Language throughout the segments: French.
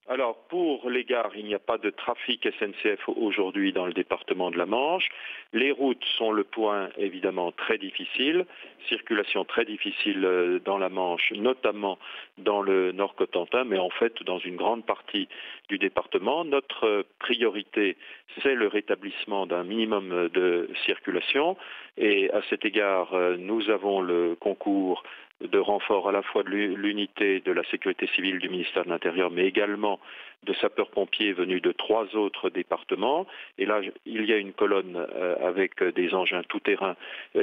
Alors, pour les gares, il n'y a pas de trafic SNCF aujourd'hui dans le département de la Manche. Les routes sont le point évidemment très difficile, circulation très difficile dans la Manche, notamment dans le Nord Cotentin, mais en fait dans une grande partie du département. Notre priorité, c'est le rétablissement d'un minimum de circulation et à cet égard, nous avons le concours de renfort à la fois de l'unité de la sécurité civile du ministère de l'Intérieur, mais également de sapeurs-pompiers venus de 3 autres départements. Et là, il y a une colonne avec des engins tout-terrain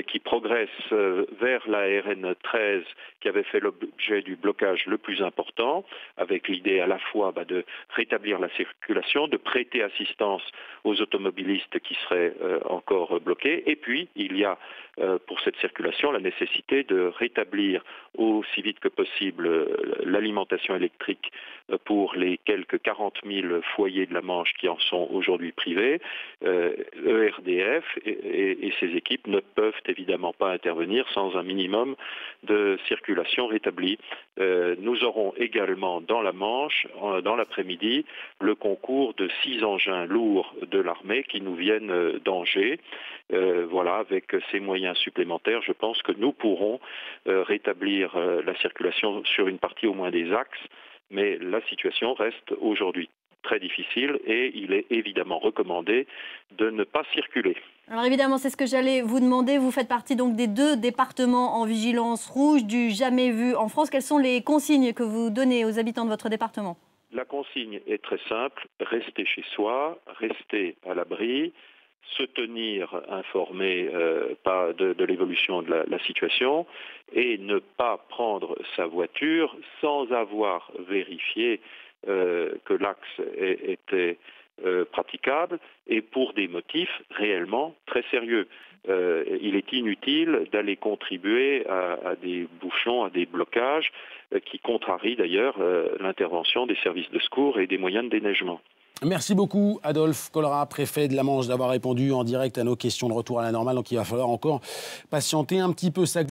qui progressent vers la RN 13 qui avait fait l'objet du blocage le plus important, avec l'idée à la fois de rétablir la circulation, de prêter assistance aux automobilistes qui seraient encore bloqués. Et puis, il y a pour cette circulation la nécessité de rétablir aussi vite que possible l'alimentation électrique pour les quelques 40 000 foyers de la Manche qui en sont aujourd'hui privés. ERDF et ses équipes ne peuvent évidemment pas intervenir sans un minimum de circulation rétablie. Nous aurons également dans la Manche, dans l'après-midi, le concours de 6 engins lourds de l'armée qui nous viennent d'Angers. Voilà, avec ces moyens supplémentaires, je pense que nous pourrons rétablir la circulation sur une partie au moins des axes, mais la situation reste aujourd'hui très difficile et il est évidemment recommandé de ne pas circuler. Alors évidemment, c'est ce que j'allais vous demander. Vous faites partie donc des 2 départements en vigilance rouge du jamais vu en France. Quelles sont les consignes que vous donnez aux habitants de votre département ? La consigne est très simple, rester chez soi, rester à l'abri, se tenir informé de l'évolution de la situation et ne pas prendre sa voiture sans avoir vérifié que l'axe était praticable et pour des motifs réellement très sérieux. Il est inutile d'aller contribuer à des bouchons, à des blocages qui contrarient d'ailleurs l'intervention des services de secours et des moyens de déneigement. Merci beaucoup, Adolphe Colrat, préfet de la Manche, d'avoir répondu en direct à nos questions de retour à la normale. Donc il va falloir encore patienter un petit peu. Ça